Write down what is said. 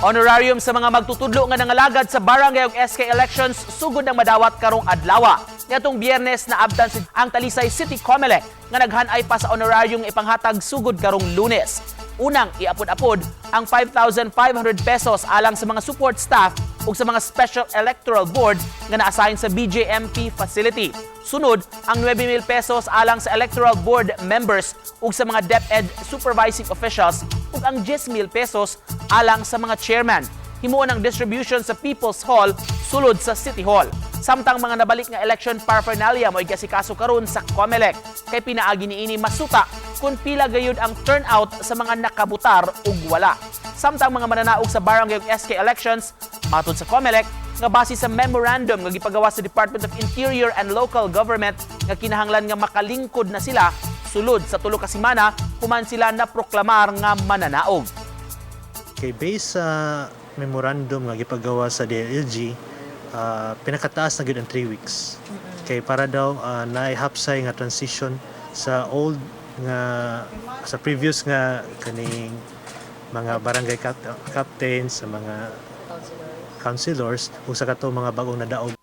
Honorarium sa mga magtutudlo nga nangalagad sa barangay ug SK elections sugod ng madawat karong adlaw. Nitong Biyernes na abtan ang Talisay City Comelec nga naghanay pa sa honorarium ipanghatag sugod karong Lunes. Unang iapod-apod ang 5,500 pesos alang sa mga support staff ug sa mga Special Electoral Board nga na-assign sa BJMP facility. Sunod ang 9,000 pesos alang sa Electoral Board members ug sa mga DepEd supervising officials ug ang 10,000 pesos alang sa mga chairman. Himuon ang distribution sa People's Hall sulod sa City Hall. Samtang mga nabalik nga election paraphernalia mo igasikaso karon sa Comelec kay pinaagi niini masuta kung pila gayud ang turnout sa mga nakabutar ug wala. Samtang mga mananaog sa barangay ug SK elections matod sa Comelec nga base sa memorandum nga gipagawa sa Department of Interior and Local Government nga kinahanglan nga makalingkod na sila sulod sa tulo ka semana human sila na proklamar nga mananaog. Kay based sa memorandum nga gipagawa sa DILG, pinakataas na gyud ang 3 weeks. Kay para daw naihapsay nga transition sa old nga sa previous nga kaning mga barangay captains, sa mga councilors ug sa kato mga bagong nadaog